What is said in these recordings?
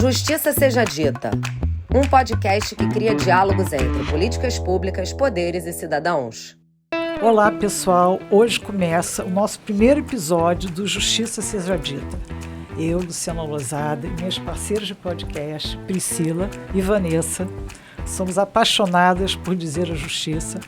Justiça Seja Dita, um podcast que cria diálogos entre políticas públicas, poderes e cidadãos. Olá, pessoal. Hoje começa o nosso primeiro episódio do Justiça Seja Dita. Eu, Luciana Lozada, e minhas parceiras de podcast, Priscila e Vanessa, somos apaixonadas por dizer a justiça.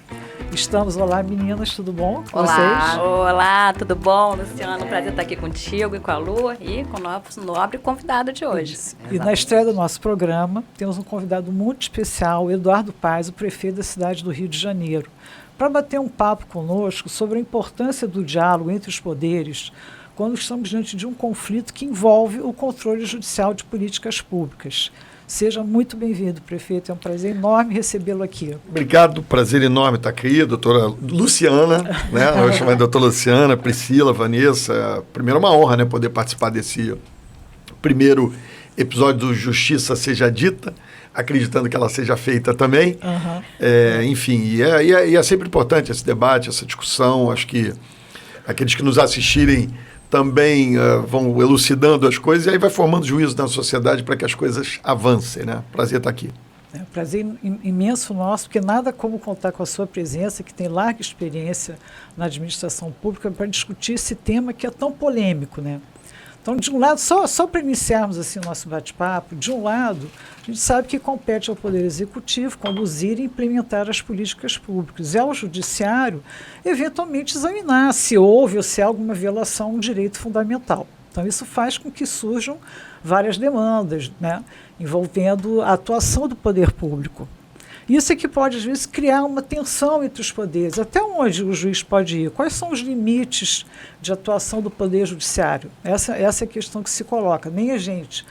Estamos, olá meninas, tudo bom com vocês? Olá, tudo bom, Luciana? Prazer estar aqui contigo e com a Lu e com o nosso nobre convidado de hoje. E na estreia do nosso programa, temos um convidado muito especial, o Eduardo Paes, o prefeito da cidade do Rio de Janeiro, para bater um papo conosco sobre a importância do diálogo entre os poderes quando estamos diante de um conflito que envolve o controle judicial de políticas públicas. Seja muito bem-vindo, prefeito. É um prazer enorme recebê-lo aqui. Obrigado, prazer enorme estar aqui, doutora Luciana, né? Eu chamo de doutora Luciana, Priscila, Vanessa. Primeiro, uma honra, né, poder participar desse primeiro episódio do Justiça Seja Dita, acreditando que ela seja feita também. Enfim, e é sempre importante esse debate, essa discussão. Acho que aqueles que nos assistirem também vão elucidando as coisas e aí vai formando juízo na sociedade para que as coisas avancem, né? Prazer estar aqui. É um prazer imenso nosso, porque nada como contar com a sua presença, que tem larga experiência na administração pública, para discutir esse tema que é tão polêmico, né? Então, de um lado, só para iniciarmos assim o nosso bate-papo, de um lado, a gente sabe que compete ao Poder Executivo conduzir e implementar as políticas públicas, e ao Judiciário, eventualmente, examinar se houve ou se há alguma violação a um direito fundamental. Então, isso faz com que surjam várias demandas, né, envolvendo a atuação do poder público. Isso é que pode, às vezes, criar uma tensão entre os poderes. Até onde o juiz pode ir? Quais são os limites de atuação do Poder Judiciário? Essa é a questão que se coloca. Nem a gente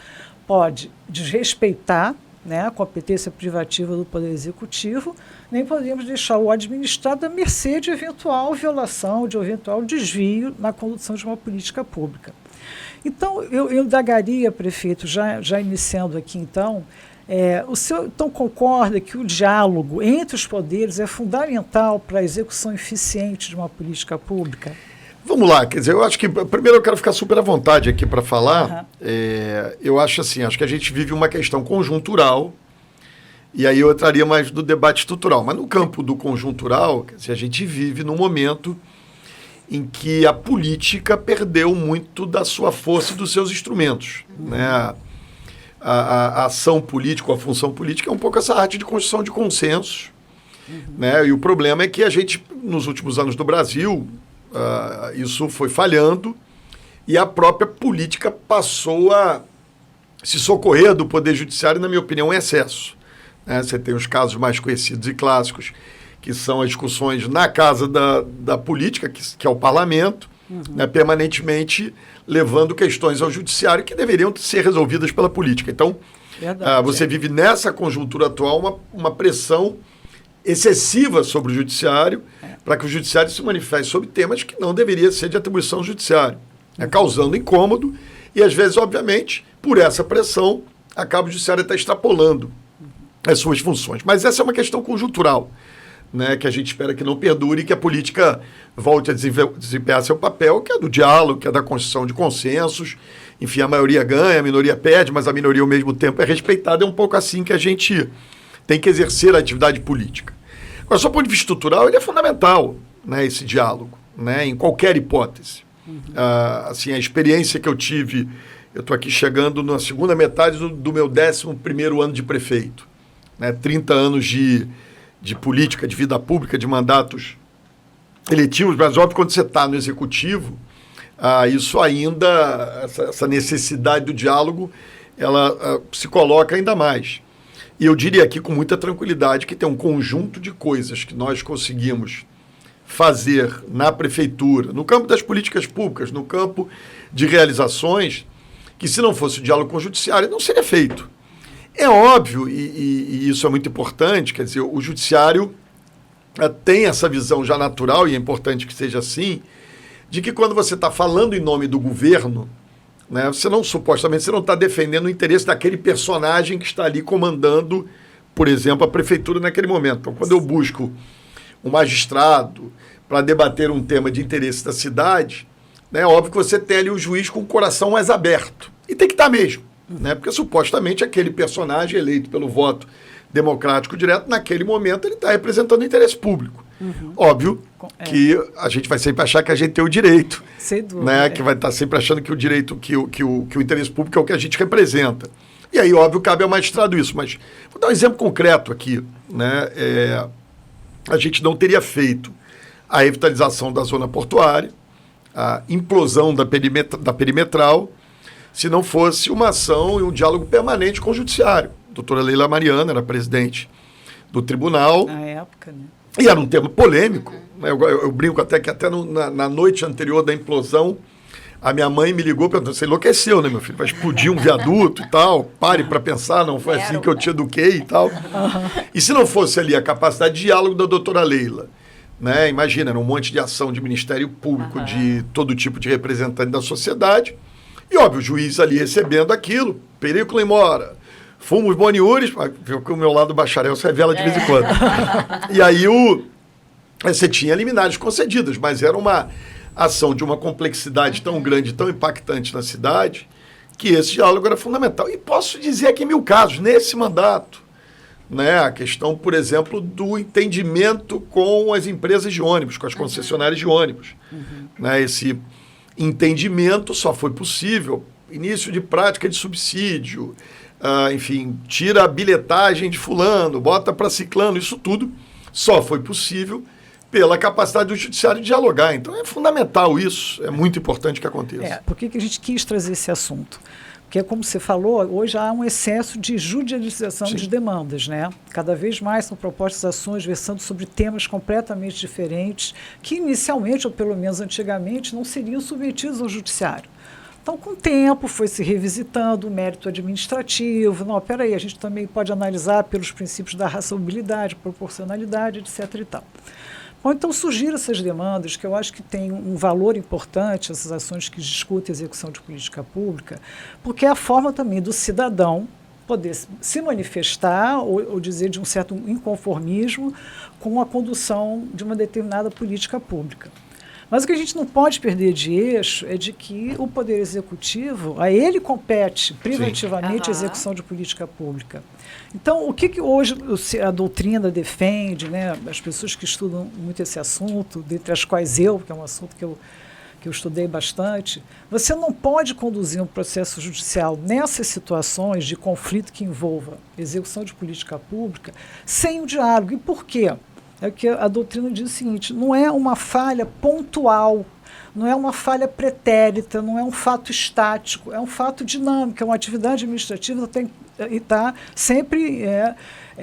pode desrespeitar, né, a competência privativa do Poder Executivo, nem podemos deixar o administrado à mercê de eventual violação, de eventual desvio na condução de uma política pública. Então, eu indagaria, prefeito, já iniciando aqui, então, o senhor então concorda que o diálogo entre os poderes é fundamental para a execução eficiente de uma política pública? Vamos lá, quer dizer, eu acho que, primeiro eu quero ficar super à vontade aqui para falar. Eu acho assim, acho que a gente vive uma questão conjuntural, e aí eu entraria mais do debate estrutural. Mas no campo do conjuntural, quer dizer, a gente vive num momento em que a política perdeu muito da sua força e dos seus instrumentos, né? A ação política, a função política é um pouco essa arte de construção de consensos, né? E o problema é que a gente, nos últimos anos do Brasil, isso foi falhando e a própria política passou a se socorrer do Poder Judiciário, na minha opinião, em excesso, né? Você tem os casos mais conhecidos e clássicos, que são as discussões na casa da política, que é o parlamento, né, permanentemente levando questões ao judiciário que deveriam ser resolvidas pela política. Então, você vive nessa conjuntura atual uma pressão excessiva sobre o judiciário para que o judiciário se manifeste sobre temas que não deveria ser de atribuição do judiciário, né, causando incômodo e, às vezes, obviamente, por essa pressão, acaba o judiciário até extrapolando as suas funções. Mas essa é uma questão conjuntural, né, que a gente espera que não perdure e que a política volte a desempenhar seu papel, que é do diálogo, que é da construção de consensos. Enfim, a maioria ganha, a minoria perde, mas a minoria, ao mesmo tempo, é respeitada. É um pouco assim que a gente tem que exercer a atividade política. Agora, só do ponto de vista estrutural, ele é fundamental, né, esse diálogo, né, em qualquer hipótese. Assim, a experiência que eu tive, eu estou aqui chegando na segunda metade do meu 11º ano de prefeito, né, 30 anos de política, de vida pública, de mandatos eletivos, mas óbvio, quando você está no executivo, isso ainda, essa necessidade do diálogo, ela se coloca ainda mais. E eu diria aqui com muita tranquilidade que tem um conjunto de coisas que nós conseguimos fazer na prefeitura, no campo das políticas públicas, no campo de realizações, que se não fosse o diálogo com o judiciário, não seria feito. É óbvio, e isso é muito importante, quer dizer, o judiciário tem essa visão já natural, e é importante que seja assim, de que quando você está falando em nome do governo, né, supostamente você não está defendendo o interesse daquele personagem que está ali comandando, por exemplo, a prefeitura naquele momento. Então, quando eu busco um magistrado para debater um tema de interesse da cidade, né, é óbvio que você tem ali o juiz com o coração mais aberto. E tem que estar mesmo. né? Porque supostamente aquele personagem eleito pelo voto democrático direto, naquele momento ele está representando o interesse público. Óbvio que a gente vai sempre achar que a gente tem o direito, sem dúvida, né? Que vai estar sempre achando que o direito, que o interesse público é o que a gente representa. E aí, óbvio, cabe ao magistrado isso. Mas vou dar um exemplo concreto aqui, né? A gente não teria feito a revitalização da zona portuária, a implosão da perimetral, se não fosse uma ação e um diálogo permanente com o judiciário. A doutora Leila Mariana era presidente do tribunal. Na época, né? E era um tema polêmico. Né? Eu brinco até que na noite anterior da implosão, a minha mãe me ligou perguntando, você enlouqueceu, né, meu filho? Vai explodir um viaduto e tal, pare para pensar, não foi assim que eu te eduquei e tal. E se não fosse ali a capacidade de diálogo da doutora Leila, né? Imagina, era um monte de ação de Ministério Público, de todo tipo de representante da sociedade, e óbvio, o juiz ali recebendo aquilo, Perículo e Mora, fumos boniures, viu que o meu lado bacharel se revela de vez em quando. E aí você tinha liminares concedidas, mas era uma ação de uma complexidade tão grande, tão impactante na cidade, que esse diálogo era fundamental. E posso dizer aqui 1000 casos, nesse mandato, né? A questão, por exemplo, do entendimento com as empresas de ônibus, com as concessionárias de ônibus. Né? Esse entendimento só foi possível, início de prática de subsídio, enfim, tira a bilhetagem de fulano, bota para ciclano, isso tudo só foi possível pela capacidade do judiciário de dialogar. Então é fundamental isso, é muito importante que aconteça. Por que a gente quis trazer esse assunto? Porque, como você falou, hoje há um excesso de judicialização de demandas, né? Cada vez mais são propostas ações versando sobre temas completamente diferentes, que inicialmente, ou pelo menos antigamente, não seriam submetidos ao judiciário. Então, com o tempo, foi se revisitando o mérito administrativo. Não, peraí, a gente também pode analisar pelos princípios da razoabilidade, proporcionalidade, etc. e tal. Bom, então surgiram essas demandas que eu acho que têm um valor importante, essas ações que discutem a execução de política pública, porque é a forma também do cidadão poder se manifestar ou dizer de um certo inconformismo com a condução de uma determinada política pública. Mas o que a gente não pode perder de eixo é de que o Poder Executivo, a ele compete privativamente a execução de política pública. Então, o que hoje a doutrina defende, né, as pessoas que estudam muito esse assunto, dentre as quais eu, que é um assunto que eu estudei bastante, você não pode conduzir um processo judicial nessas situações de conflito que envolva execução de política pública sem o diálogo. E por quê? É que a doutrina diz o seguinte, não é uma falha pontual, não é uma falha pretérita, não é um fato estático, é um fato dinâmico, é uma atividade administrativa que está sempre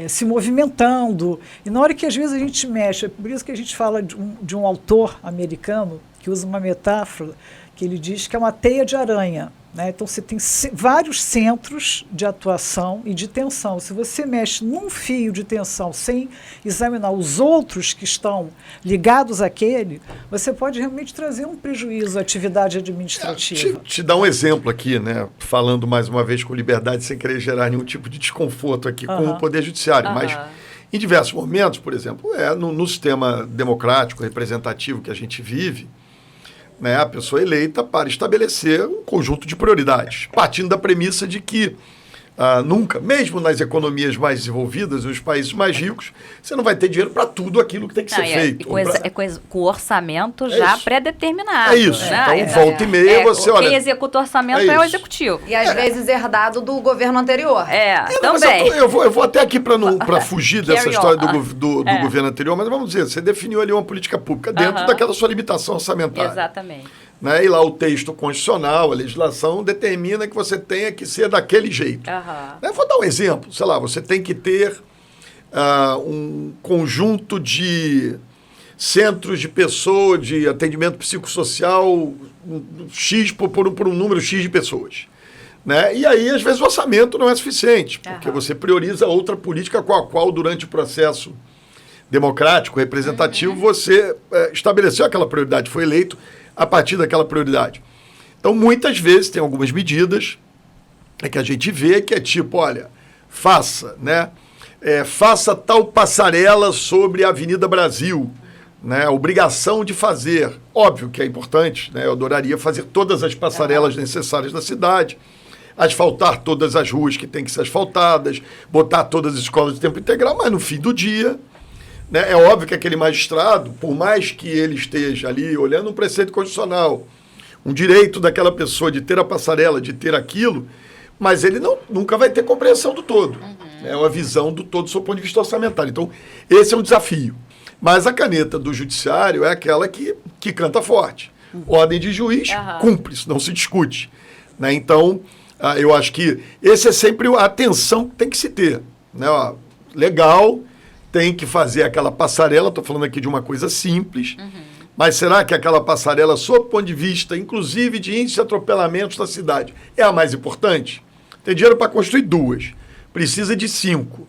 se movimentando. E na hora que às vezes a gente mexe, é por isso que a gente fala de um autor americano que usa uma metáfora que ele diz que é uma teia de aranha. Né? Então, você tem vários centros de atuação e de tensão. Se você mexe num fio de tensão sem examinar os outros que estão ligados àquele, você pode realmente trazer um prejuízo à atividade administrativa. Te dar um exemplo aqui, né? Falando mais uma vez com liberdade, sem querer gerar nenhum tipo de desconforto aqui com o Poder Judiciário. Mas, em diversos momentos, por exemplo, no sistema democrático, representativo que a gente vive, né, a pessoa eleita para estabelecer um conjunto de prioridades, partindo da premissa de que nunca, mesmo nas economias mais desenvolvidas, nos países mais ricos, você não vai ter dinheiro para tudo aquilo que tem que ser feito. Com o orçamento já pré-determinado. É isso. Então, volta e meia, você olha... Quem executa o orçamento é o executivo. E às vezes herdado do governo anterior. Também. Eu vou até aqui para fugir dessa história do governo anterior, mas vamos dizer, você definiu ali uma política pública dentro daquela sua limitação orçamentária. Exatamente. Né? E lá o texto constitucional, a legislação, determina que você tenha que ser daquele jeito. Né? Vou dar um exemplo. Sei lá, você tem que ter um conjunto de centros de pessoa, de atendimento psicossocial, X por um número X de pessoas. Né? E aí, às vezes, o orçamento não é suficiente, porque você prioriza outra política com a qual, durante o processo democrático, representativo, você estabeleceu aquela prioridade, foi eleito a partir daquela prioridade. Então, muitas vezes, tem algumas medidas que a gente vê que é tipo, olha, faça tal passarela sobre a Avenida Brasil, né? Obrigação de fazer. Óbvio que é importante, né? Eu adoraria fazer todas as passarelas necessárias da cidade, asfaltar todas as ruas que têm que ser asfaltadas, botar todas as escolas de tempo integral, mas no fim do dia, né, é óbvio que aquele magistrado, por mais que ele esteja ali olhando um preceito constitucional, um direito daquela pessoa de ter a passarela, de ter aquilo, mas ele nunca vai ter compreensão do todo. É uma visão do todo do seu ponto de vista orçamentário. Então, esse é um desafio. Mas a caneta do judiciário é aquela que canta forte. Ordem de juiz, cumpre, isso não se discute. Né? Então, eu acho que esse é sempre a atenção que tem que se ter. Né? Ó, legal, tem que fazer aquela passarela, estou falando aqui de uma coisa simples, mas será que aquela passarela, sob o ponto de vista, inclusive de índice de atropelamentos da cidade, é a mais importante? Tem dinheiro para construir 2, precisa de 5.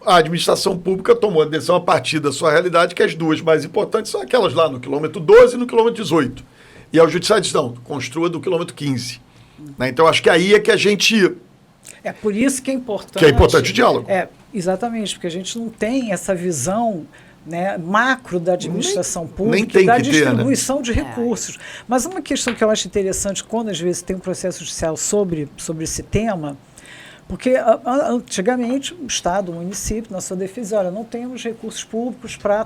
A administração pública tomou a decisão a partir da sua realidade que as 2 mais importantes são aquelas lá no quilômetro 12 e no quilômetro 18. E ao judiciário diz, não, construa do quilômetro 15. Né? Então, acho que aí é que a gente... É por isso que é importante... Que é importante o diálogo. Exatamente, porque a gente não tem essa visão, né, macro da administração pública, nem tem da que distribuição ter, né? de recursos. Mas uma questão que eu acho interessante, quando às vezes tem um processo judicial sobre esse tema... Porque antigamente o Estado, o município, na sua defesa, olha, não temos recursos públicos para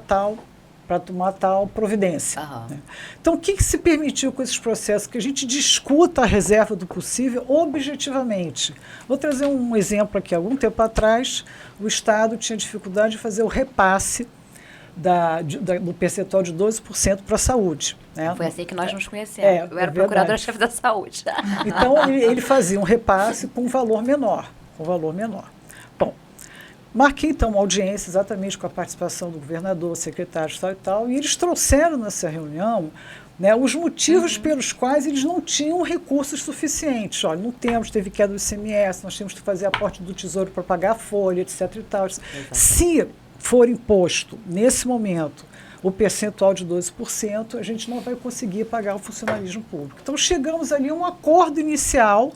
tomar tal providência. Né? Então, o que se permitiu com esses processos? Que a gente discuta a reserva do possível objetivamente. Vou trazer um exemplo aqui. Algum tempo atrás, o Estado tinha dificuldade de fazer o repasse do percentual de 12% para a saúde. Né? Foi assim que nós nos conhecemos. Eu era procuradora-chefe da saúde. Então, ele fazia um repasse com um valor menor. Bom, marquei, então, uma audiência exatamente com a participação do governador, secretários, tal e tal, e eles trouxeram nessa reunião, né, os motivos pelos quais eles não tinham recursos suficientes. Olha, não temos, teve queda do ICMS, nós temos que fazer aporte do Tesouro para pagar a folha, etc. e tal. Se for imposto, nesse momento, o percentual de 12%, a gente não vai conseguir pagar o funcionalismo público. Então, chegamos ali a um acordo inicial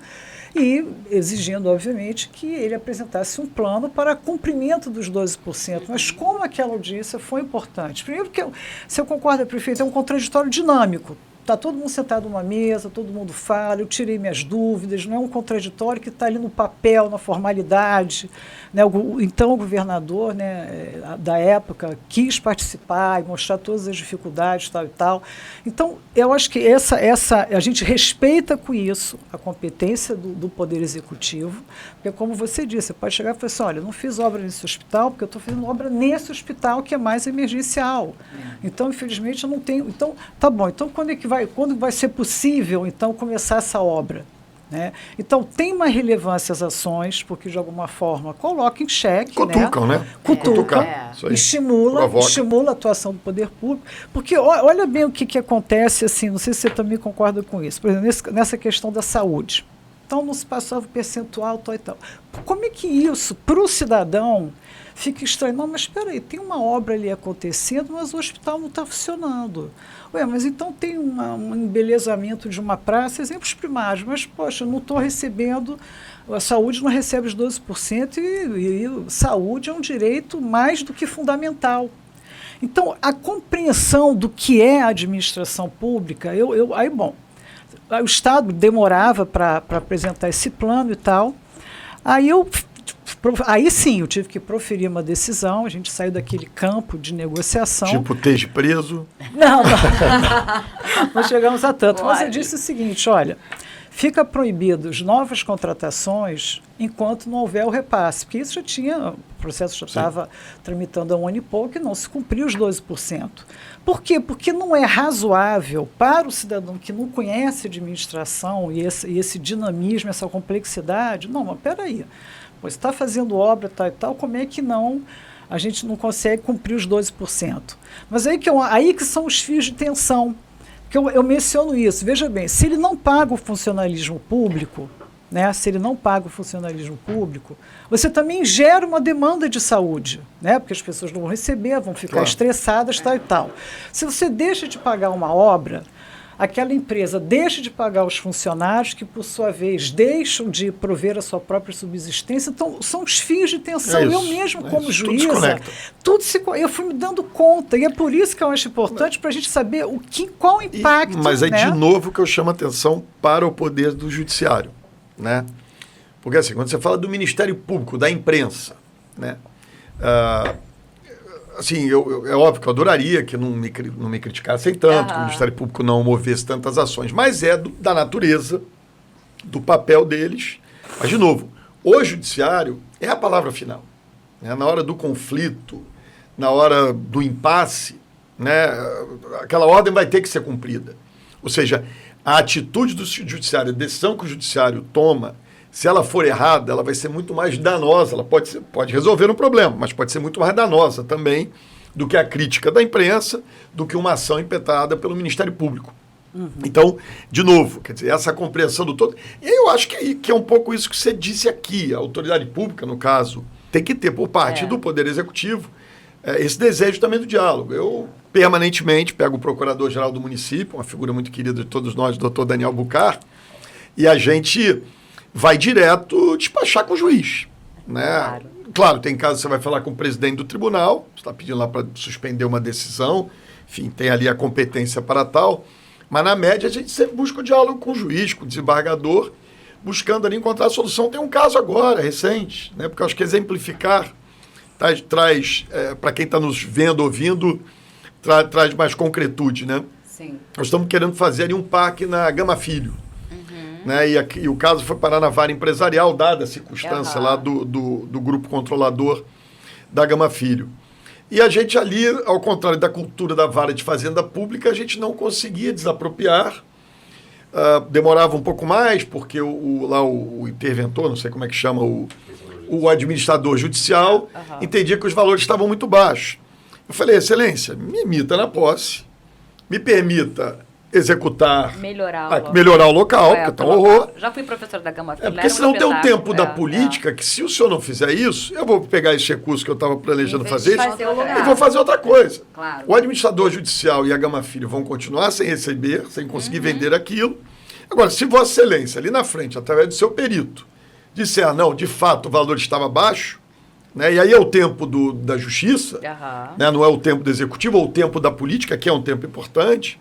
e exigindo, obviamente, que ele apresentasse um plano para cumprimento dos 12%. Mas como aquela audiência foi importante? Primeiro porque, se eu concordo, prefeito, é um contraditório dinâmico. Está todo mundo sentado numa mesa, todo mundo fala, eu tirei minhas dúvidas, não é um contraditório que está ali no papel, na formalidade. Né? Então, o governador, né, da época quis participar e mostrar todas as dificuldades, tal e tal. Então, eu acho que a gente respeita com isso a competência do Poder Executivo, porque, como você disse, você pode chegar e falar assim, olha, eu não fiz obra nesse hospital, porque eu estou fazendo obra nesse hospital que é mais emergencial. Então, infelizmente, eu não tenho... Então, tá bom, então quando vai ser possível, então, começar essa obra? Né? Então, tem uma relevância as ações, porque, de alguma forma, coloca em xeque... Cutucam, né? Cutucam, estimula a atuação do poder público. Porque, olha bem o que acontece, assim, não sei se você também concorda com isso, por exemplo, nessa questão da saúde. Então, não se passava o percentual, tal e tal. Como é que isso, para o cidadão, fica estranho? Não, mas espera aí, tem uma obra ali acontecendo, mas o hospital não está funcionando. Ué, mas então tem um embelezamento de uma praça, exemplos primários, mas, poxa, eu não estou recebendo, a saúde não recebe os 12% e saúde é um direito mais do que fundamental. Então, a compreensão do que é a administração pública, aí, bom, o Estado demorava para apresentar esse plano e tal, aí sim, eu tive que proferir uma decisão, a gente saiu daquele campo de negociação. Tipo, esteja preso? Não chegamos a tanto. Mas eu disse o seguinte, olha, fica proibido as novas contratações enquanto não houver o repasse, porque isso o processo já estava tramitando há um ano e pouco e não se cumpriu os 12%. Por quê? Porque não é razoável para o cidadão que não conhece a administração e esse dinamismo, essa complexidade, não, mas peraí, você está fazendo obra tal e tal, como é que a gente não consegue cumprir os 12%? Mas aí que são os fios de tensão, que eu menciono isso. Veja bem, se ele não paga o funcionalismo público, né, você também gera uma demanda de saúde, né, porque as pessoas não vão receber, vão ficar estressadas, tal e tal. Se você deixa de pagar uma obra, aquela empresa deixa de pagar os funcionários que, por sua vez, deixam de prover a sua própria subsistência. Então, são os fios de tensão. Eu mesmo, como juíza, eu fui me dando conta. E é por isso que eu acho importante para a gente saber qual o impacto. Mas é de novo que eu chamo a atenção para o poder do judiciário. Né? Porque assim, quando você fala do Ministério Público, da imprensa, né? Assim, é óbvio que eu adoraria que não me criticassem tanto, que o Ministério Público não movesse tantas ações, mas é da natureza, do papel deles. Mas, de novo, o judiciário é a palavra final. Né? Na hora do conflito, na hora do impasse, né? Aquela ordem vai ter que ser cumprida. Ou seja, a atitude do judiciário, a decisão que o judiciário toma, se ela for errada, ela vai ser muito mais danosa. Ela pode resolver um problema, mas pode ser muito mais danosa também do que a crítica da imprensa, do que uma ação impetrada pelo Ministério Público. Então, de novo, quer dizer, essa compreensão do todo. E eu acho que é um pouco isso que você disse aqui. A autoridade pública, no caso, tem que ter por parte do Poder Executivo esse desejo também do diálogo. Eu permanentemente pego o Procurador-Geral do município, uma figura muito querida de todos nós, o doutor Daniel Bucar, e a gente vai direto despachar com o juiz. Né? Claro, tem casos que você vai falar com o presidente do tribunal, você está pedindo lá para suspender uma decisão, enfim, tem ali a competência para tal, mas na média a gente sempre busca o diálogo com o juiz, com o desembargador, buscando ali encontrar a solução. Tem um caso agora, recente, né? Porque eu acho que exemplificar traz para quem está nos vendo, ouvindo, traz mais concretude. Né? Sim. Nós estamos querendo fazer ali um parque na Gama Filho. Né? E o caso foi parar na vara empresarial, dada a circunstância lá do grupo controlador da Gama Filho. E a gente ali, ao contrário da cultura da vara de fazenda pública, a gente não conseguia desapropriar. Demorava um pouco mais, porque o interventor, não sei como é que chama, o administrador judicial, entendia que os valores estavam muito baixos. Eu falei, excelência, me emita na posse, me permita executar, melhorar o local, porque está um horror. Já fui professora da Gama Filho. Porque senão tem um tempo da política que, se o senhor não fizer isso, eu vou pegar esse recurso que eu estava planejando fazer e vou fazer outra coisa. Claro. O administrador judicial e a Gama Filho vão continuar sem receber, sem conseguir vender aquilo. Agora, se Vossa Excelência, ali na frente, através do seu perito, disser, não, de fato o valor estava baixo, né, e aí é o tempo da justiça, né, não é o tempo do executivo, ou o tempo da política, que é um tempo importante.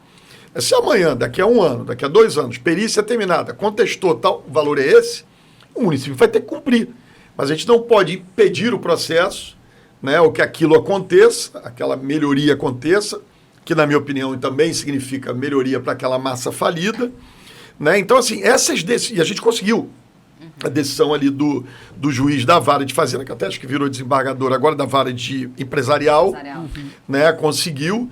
Se amanhã, daqui a 1 ano, daqui a 2 anos, perícia terminada, contestou tal, o valor é esse, o município vai ter que cumprir. Mas a gente não pode impedir o processo, né, ou que aquilo aconteça, aquela melhoria aconteça, que na minha opinião também significa melhoria para aquela massa falida. Né? Então, assim, e a gente conseguiu a decisão ali do juiz da vara de fazenda, que até acho que virou desembargador agora da vara de empresarial. Né? Conseguiu,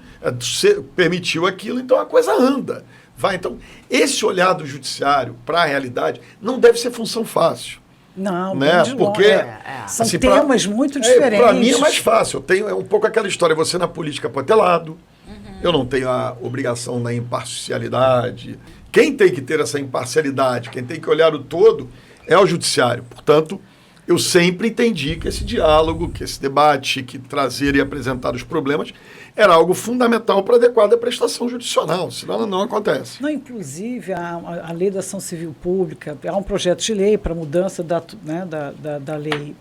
permitiu aquilo, então a coisa anda. Então, esse olhar do judiciário para a realidade não deve ser função fácil. Não, né? Porque são assim, temas muito diferentes. Para mim é mais fácil. É um pouco aquela história, você na política pode ter lado, eu não tenho a obrigação da imparcialidade. Quem tem que ter essa imparcialidade, quem tem que olhar o todo, é o judiciário. Portanto, eu sempre entendi que esse diálogo, que esse debate, que trazer e apresentar os problemas, era algo fundamental para adequada prestação judicional, senão ela não acontece. Não, inclusive, a lei da ação civil pública, há um projeto de lei para mudança da lei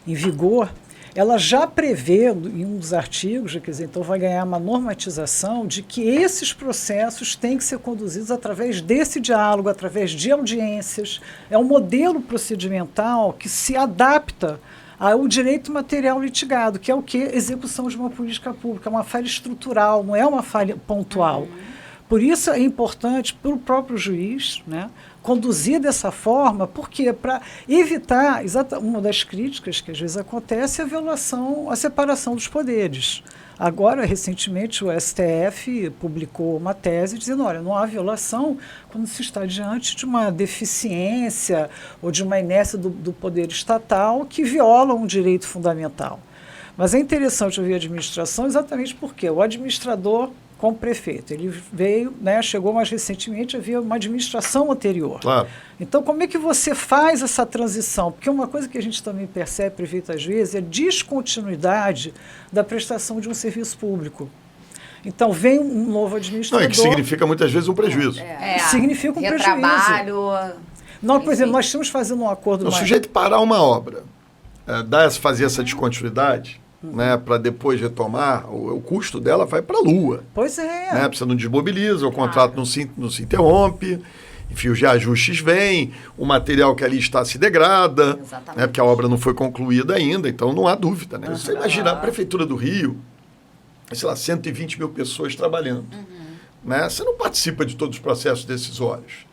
em vigor, ela já prevê, em um dos artigos, quer dizer, então vai ganhar uma normatização de que esses processos têm que ser conduzidos através desse diálogo, através de audiências. É um modelo procedimental que se adapta ao direito material litigado, que é o quê? Execução de uma política pública, uma falha estrutural, não é uma falha pontual. Por isso é importante para o próprio juiz, né, conduzir dessa forma, porque para evitar, uma das críticas que às vezes acontece é a separação dos poderes. Agora, recentemente, o STF publicou uma tese dizendo, olha, não há violação quando se está diante de uma deficiência ou de uma inércia do poder estatal que viola um direito fundamental. Mas é interessante ouvir a administração exatamente porque o administrador com o prefeito. Ele veio, né, chegou mais recentemente, havia uma administração anterior. Claro. Então, como é que você faz essa transição? Porque uma coisa que a gente também percebe, prefeito, às vezes, é a descontinuidade da prestação de um serviço público. Então, vem um novo administrador... Não, e que significa muitas vezes um prejuízo. Significa um prejuízo. Não, por exemplo, nós estamos fazendo um acordo... O sujeito parar uma obra, fazer essa descontinuidade... Né, para depois retomar, o custo dela vai para a lua. Pois é. Né, você não desmobiliza, o contrato não se interrompe. enfim, os reajustes vêm, o material que ali está se degrada, né, porque a obra não foi concluída ainda, então não há dúvida. Né? Você imagina a Prefeitura do Rio, sei lá, 120 mil pessoas trabalhando. Né? Você não participa de todos os processos decisórios.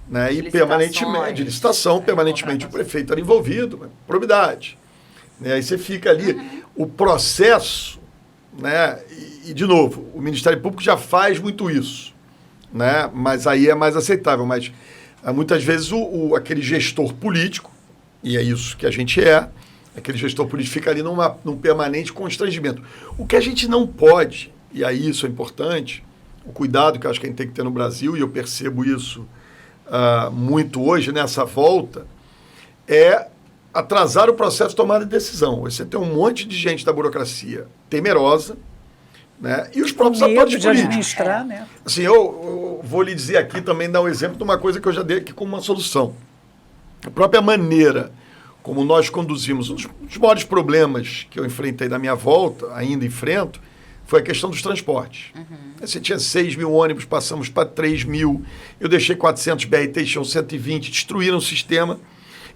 Né? E permanentemente, de licitação, permanentemente o prefeito era envolvido, né? Probidade. Né? Aí você fica ali, o processo, né? E, de novo, o Ministério Público já faz muito isso, né? Mas aí é mais aceitável. Mas muitas vezes aquele gestor político, e é isso que a gente aquele gestor político fica ali num permanente constrangimento. O que a gente não pode, e aí isso é importante, o cuidado que eu acho que a gente tem que ter no Brasil, e eu percebo isso muito hoje nessa volta, é atrasar o processo de tomada de decisão. Você tem um monte de gente da burocracia temerosa, né? E os próprios atores políticos. Né? Assim, eu vou lhe dizer aqui também, dar um exemplo de uma coisa que eu já dei aqui como uma solução. A própria maneira como nós conduzimos, um dos maiores problemas que eu enfrentei na minha volta, ainda enfrento, foi a questão dos transportes. Você tinha 6 mil ônibus, passamos para 3 mil, eu deixei 400 BRT, tinham 120, destruíram o sistema.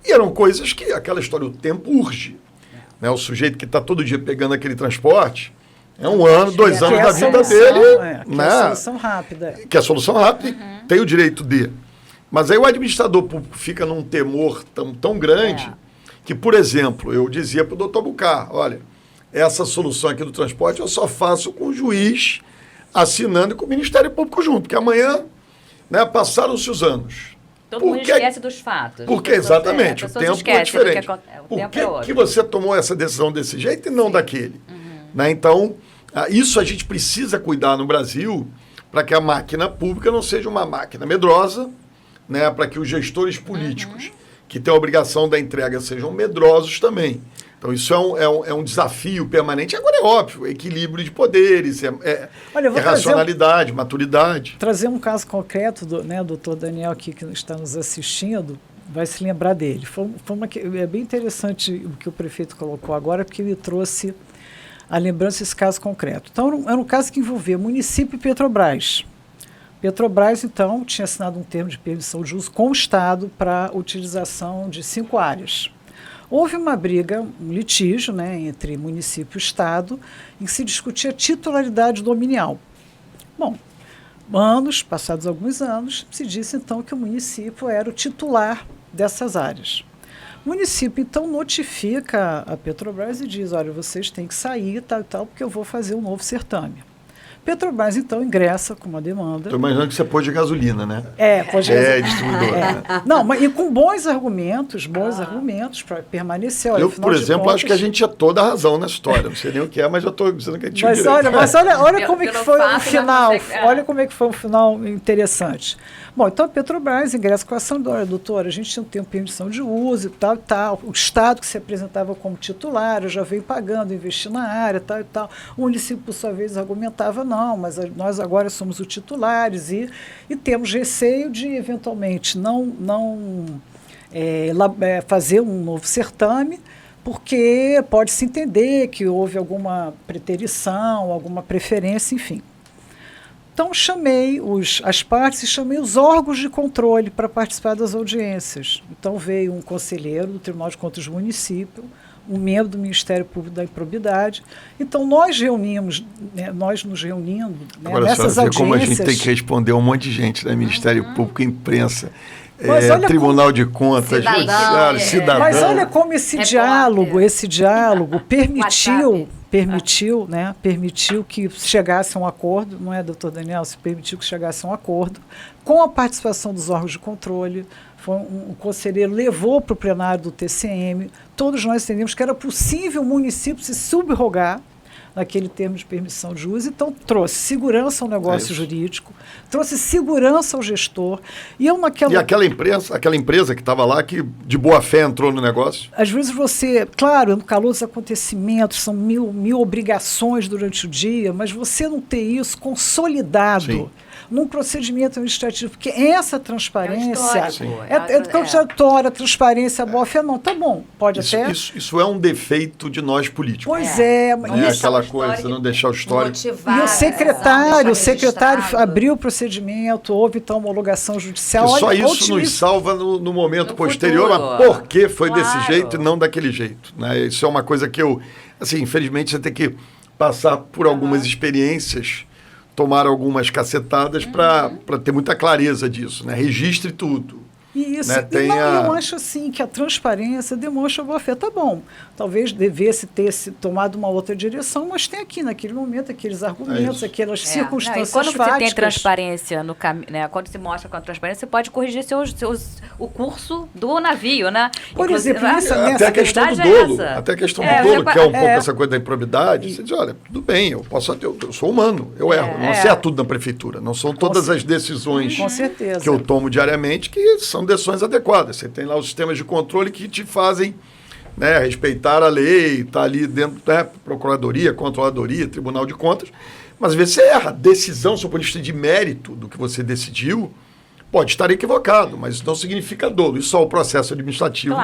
E eram coisas que, aquela história, o tempo urge. Né? O sujeito que está todo dia pegando aquele transporte, é 1 ano, 2 anos da vida dele. Que é a solução rápida. Que é a solução rápida, tem o direito de. Mas aí o administrador público fica num temor tão grande que, por exemplo, eu dizia para o doutor Bucar, olha, essa solução aqui do transporte eu só faço com o juiz assinando e com o Ministério Público junto, porque amanhã, né, passaram-se os anos. Todo mundo esquece dos fatos. Porque, exatamente, o tempo é diferente. Por que você tomou essa decisão desse jeito e não daquele? Né? Então, isso a gente precisa cuidar no Brasil para que a máquina pública não seja uma máquina medrosa, né? Para que os gestores políticos que têm a obrigação da entrega sejam medrosos também. Então, isso é um desafio permanente. Agora, é óbvio, equilíbrio de poderes, racionalidade, maturidade. Trazer um caso concreto do doutor Daniel aqui, que está nos assistindo, vai se lembrar dele. É bem interessante o que o prefeito colocou agora, porque ele trouxe a lembrança desse caso concreto. Então, era um caso que envolvia município e Petrobras. Petrobras, então, tinha assinado um termo de permissão de uso com o Estado para a utilização de 5 áreas. Houve uma briga, um litígio, né, entre município e Estado, em que se discutia a titularidade dominial. Bom, passados alguns anos, se disse então que o município era o titular dessas áreas. O município então notifica a Petrobras e diz, olha, vocês têm que sair tal e tal, porque eu vou fazer um novo certame. Petrobras, então, ingressa com uma demanda. Estou imaginando que você pôs de gasolina, né? Pôs de gasolina. Distribuidor. Né? Não, mas e com bons argumentos para permanecer. Olha, eu, por exemplo, acho que a gente tinha toda a razão nessa história. Não sei nem o que é, mas já estou dizendo que a gente tinha direito. Mas olha como é que foi o final. Olha como é que foi um final interessante. Bom, então a Petrobras ingressa com a ação, olha, doutora, a gente não tem permissão de uso e tal e tal. O Estado que se apresentava como titular, eu já veio pagando, investindo na área, tal e tal. O município, por sua vez, argumentava, não, mas nós agora somos os titulares e temos receio de, eventualmente, não fazer um novo certame, porque pode-se entender que houve alguma preterição, alguma preferência, enfim. Então, chamei as partes e chamei os órgãos de controle para participar das audiências. Então, veio um conselheiro do Tribunal de Contas do município, um membro do Ministério Público da Improbidade. Então, nós nos reunindo agora, nessas audiências... como a gente tem que responder um monte de gente, né? Ministério Público, imprensa, Tribunal de Contas, Judiciário, cidadão. Mas olha como esse diálogo permitiu que chegasse a um acordo, não é, doutor Daniel? Se permitiu que chegasse a um acordo com a participação dos órgãos de controle. Um conselheiro levou para o plenário do TCM. Todos nós entendemos que era possível o município se subrogar naquele termo de permissão de uso, então trouxe segurança ao negócio jurídico, trouxe segurança ao gestor. E aquela empresa que estava lá, que de boa fé entrou no negócio? Às vezes claro, no calor dos acontecimentos, são mil obrigações durante o dia, mas você não ter isso consolidado. Sim. num procedimento administrativo, porque essa transparência É contraditória, transparência, boa-fé, não, tá bom, pode até... Isso é um defeito de nós políticos. Pois é, Não é aquela coisa, não deixar o histórico. E o secretário abriu o procedimento, houve então homologação judicial. E só isso nos salva no momento posterior, mas por que foi desse jeito e não daquele jeito? Né? Isso é uma coisa que assim, infelizmente você tem que passar por algumas experiências, tomar algumas cacetadas para ter muita clareza disso, né? Registre tudo. Isso, né? Eu acho assim que a transparência demonstra boa-fé. Tá bom, talvez devesse ter se tomado uma outra direção, mas tem aqui, naquele momento, aqueles argumentos, aquelas circunstâncias quando fáticas. Você tem transparência no caminho, né? Quando se mostra com a transparência, você pode corrigir o curso do navio, né? Por exemplo, até a questão do dolo, até a questão do dolo, que é um pouco essa coisa da improbidade. Você diz, olha, tudo bem, eu sou humano, eu erro, não acerto tudo na prefeitura, não são todas as decisões que eu tomo diariamente que são decisões adequadas. Você tem lá os sistemas de controle que te fazem, né, respeitar a lei, tá ali dentro da Procuradoria, Controladoria, Tribunal de Contas, mas às vezes você erra. Decisão, do ponto de vista de mérito do que você decidiu, pode estar equivocado, mas isso não significa dolo. Isso só o processo administrativo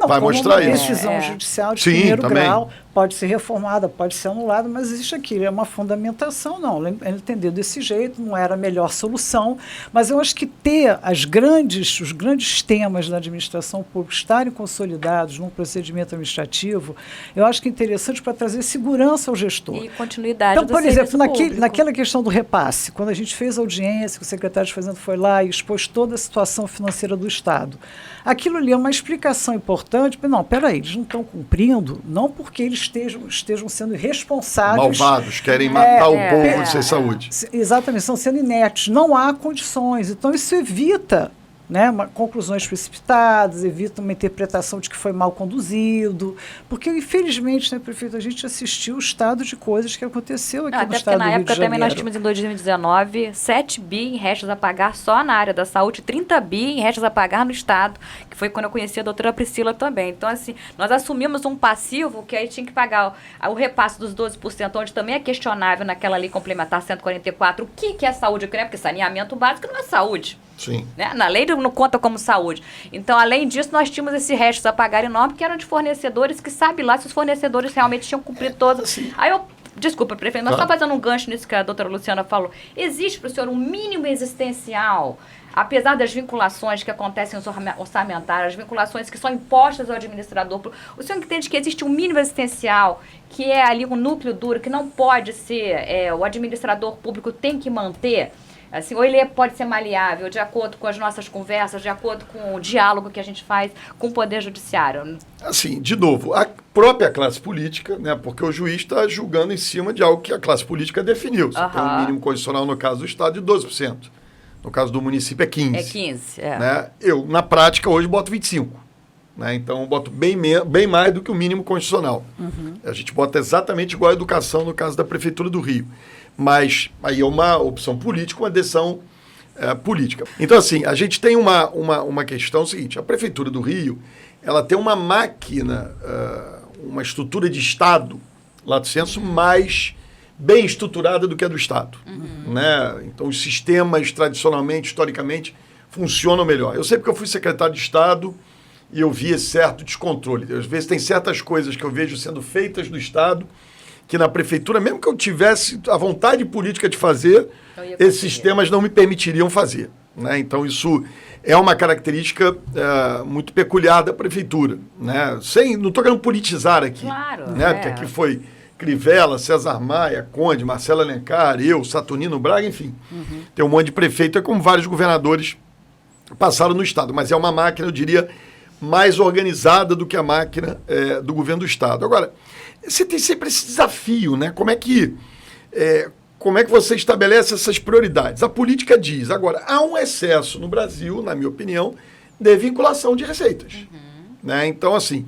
vai mostrar isso. Decisão judicial de primeiro grau pode ser reformada, pode ser anulada, mas existe aqui, é uma fundamentação, não. Ele entendeu desse jeito, não era a melhor solução, mas eu acho que ter os grandes temas da administração pública estarem consolidados num procedimento administrativo, eu acho que é interessante para trazer segurança ao gestor. E continuidade do por exemplo, público. naquela questão do repasse, quando a gente fez a audiência, que o secretário de Fazenda foi lá e expôs toda a situação financeira do Estado. Aquilo ali é uma explicação importante, mas não, peraí, eles não estão cumprindo, não porque eles estejam sendo irresponsáveis. Malvados, querem matar o povo sem saúde. Exatamente, estão sendo inertes, não há condições. Então isso evita, né, conclusões precipitadas, evita uma interpretação de que foi mal conduzido, porque infelizmente, né, prefeito, a gente assistiu o estado de coisas que aconteceu aqui no estado do Rio de Janeiro. Na época também nós tínhamos em 2019 7 bi em restos a pagar só na área da saúde, 30 bi em restos a pagar no estado, que foi quando eu conheci a doutora Priscila também. Então, assim, nós assumimos um passivo que aí tinha que pagar o repasse dos 12%, onde também é questionável naquela lei complementar 144, o que é saúde, né? Porque saneamento básico não é saúde. Sim. Né? Na lei não conta como saúde. Então, além disso, nós tínhamos esses restos a pagar enorme, que eram de fornecedores que sabe lá se os fornecedores realmente tinham cumprido todos. Assim. Aí desculpa, prefeito, mas só fazendo um gancho nisso que a doutora Luciana falou. Existe para o senhor um mínimo existencial, apesar das vinculações que acontecem nos orçamentários, as vinculações que são impostas ao administrador, o senhor entende que existe um mínimo existencial, que é ali um núcleo duro, que não pode ser, o administrador público tem que manter? Assim, ou ele pode ser maleável, de acordo com as nossas conversas, de acordo com o diálogo que a gente faz com o Poder Judiciário? Assim, de novo, a própria classe política, né, porque o juiz está julgando em cima de algo que a classe política definiu. Você tem um mínimo constitucional no caso do Estado de 12%. No caso do município é 15%. É 15%, né? Eu, na prática, hoje boto 25%. Né? Então, eu boto bem mais do que o mínimo constitucional. A gente bota exatamente igual a educação no caso da Prefeitura do Rio. Mas aí é uma opção política, uma decisão política. Então, assim, a gente tem uma questão seguinte. A Prefeitura do Rio, ela tem uma máquina, uma estrutura de Estado, lato sensu, mais bem estruturada do que a do Estado. Né? Então, os sistemas, tradicionalmente, historicamente, funcionam melhor. Eu sei porque eu fui secretário de Estado e eu vi esse certo descontrole. Às vezes tem certas coisas que eu vejo sendo feitas no Estado que na prefeitura, mesmo que eu tivesse a vontade política de fazer, esses sistemas não me permitiriam fazer. Né? Então, isso é uma característica muito peculiar da prefeitura. Né? Não estou querendo politizar aqui. Claro. Né? Porque aqui foi Crivella, César Maia, Conde, Marcelo Alencar, eu, Saturnino Braga, enfim. Tem um monte de prefeito, é como vários governadores passaram no Estado. Mas é uma máquina, eu diria, mais organizada do que a máquina do governo do Estado. Agora, você tem sempre esse desafio, né? Como é que você estabelece essas prioridades? A política diz, agora, há um excesso no Brasil, na minha opinião, de vinculação de receitas. Né? Então, assim,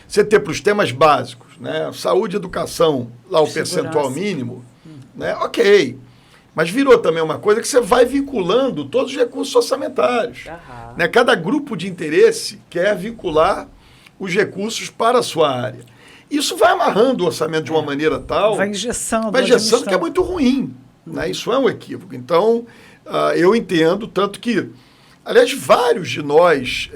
você ter para os temas básicos, né? Saúde e educação, lá o percentual mínimo, né? Ok. Mas virou também uma coisa que você vai vinculando todos os recursos orçamentários. Né? Cada grupo de interesse quer vincular os recursos para a sua área. Isso vai amarrando o orçamento de uma maneira tal... Vai engessando. Que é muito ruim. Né? Isso é um equívoco. Então, eu entendo, tanto que, aliás, vários de nós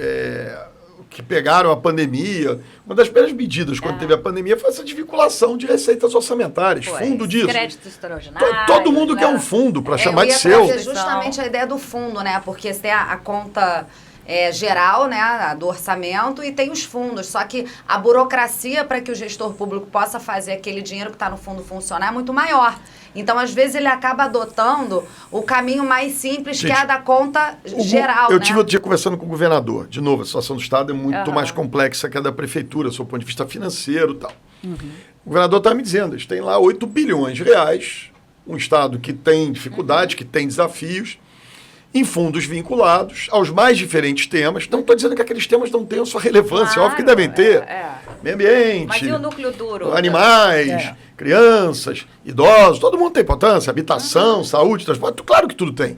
que pegaram a pandemia, uma das primeiras medidas quando teve a pandemia foi essa desvinculação de receitas orçamentárias, fundo disso. Crédito extraordinário. Todo mundo quer um fundo para chamar de seu. Eu ia trazer justamente a ideia do fundo, né? Porque você tem a conta geral, né, a do orçamento, e tem os fundos. Só que a burocracia para que o gestor público possa fazer aquele dinheiro que está no fundo funcionar é muito maior. Então, às vezes, ele acaba adotando o caminho mais simples, gente, que é a da conta geral. Eu tive outro dia conversando com o governador. De novo, a situação do Estado é muito mais complexa que a da Prefeitura, do ponto de vista financeiro e tal. O governador está me dizendo, eles têm lá 8 bilhões de reais, um Estado que tem dificuldade, que tem desafios, em fundos vinculados aos mais diferentes temas. Não estou dizendo que aqueles temas não tenham sua relevância, óbvio que devem ter. Meio ambiente, mas e o núcleo duro? Animais, crianças, idosos, todo mundo tem importância, habitação, saúde, transporte, claro que tudo tem.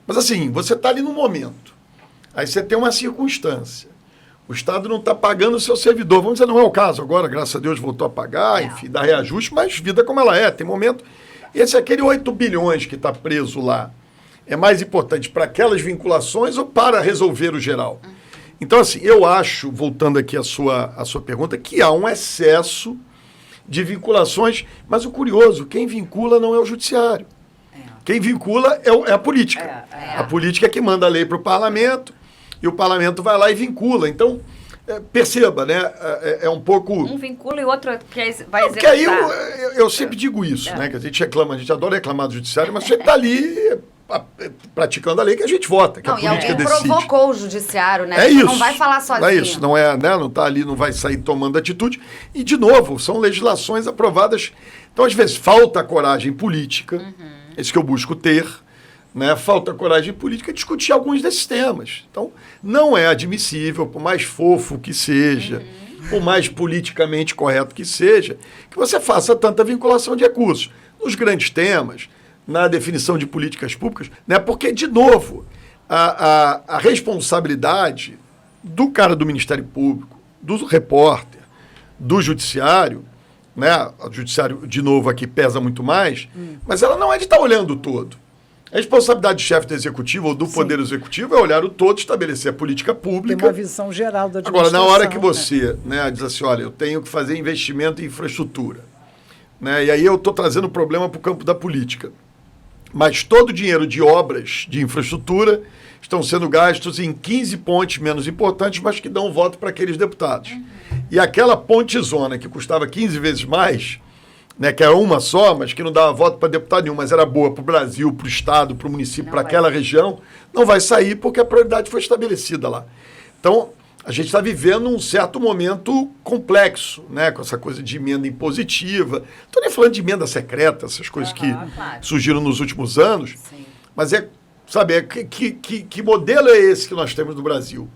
Mas assim, você está ali num momento, aí você tem uma circunstância, o Estado não está pagando o seu servidor, vamos dizer, não é o caso agora, graças a Deus voltou a pagar, enfim, dá reajuste, mas vida como ela é, tem momento. Esse é aquele 8 bilhões que está preso lá. É mais importante para aquelas vinculações ou para resolver o geral? Então, assim, eu acho, voltando aqui à sua pergunta, que há um excesso de vinculações, mas o curioso, quem vincula não é o judiciário. Quem vincula é a política. A política é que manda a lei para o parlamento e o parlamento vai lá e vincula. Então, perceba, né? É um pouco... Um vincula e o outro vai executar. Porque aí eu sempre digo isso, né? Que a gente reclama, a gente adora reclamar do judiciário, mas você está ali praticando a lei que a gente vota, que a política decide. Provocou o judiciário, né? É isso. Não vai falar sozinho. Não é isso, não é, né? Não está ali, não vai sair tomando atitude. E, de novo, são legislações aprovadas. Então, às vezes, falta coragem política, esse que eu busco ter, né? Falta coragem política de discutir alguns desses temas. Então, não é admissível, por mais fofo que seja, por mais politicamente correto que seja, que você faça tanta vinculação de recursos. Nos grandes temas, na definição de políticas públicas, né? Porque, de novo, a responsabilidade do cara do Ministério Público, do repórter, do judiciário, né? O judiciário, de novo, aqui pesa muito mais, mas ela não é de estar olhando o todo. A responsabilidade do chefe do executivo ou do poder executivo é olhar o todo, estabelecer a política pública. Tem uma visão geral da administração. Agora, na hora que você diz assim, olha, eu tenho que fazer investimento em infraestrutura, né? E aí eu estou trazendo o problema para o campo da política. Mas todo o dinheiro de obras de infraestrutura estão sendo gastos em 15 pontes menos importantes, mas que dão voto para aqueles deputados. E aquela pontezona que custava 15 vezes mais, né, que era uma só, mas que não dava voto para deputado nenhum, mas era boa para o Brasil, para o Estado, para o município, para aquela região, não vai sair porque a prioridade foi estabelecida lá. Então, a gente está vivendo um certo momento complexo, né, com essa coisa de emenda impositiva. Não estou nem falando de emenda secreta, essas coisas que surgiram nos últimos anos. Sim. Mas que modelo é esse que nós temos no Brasil?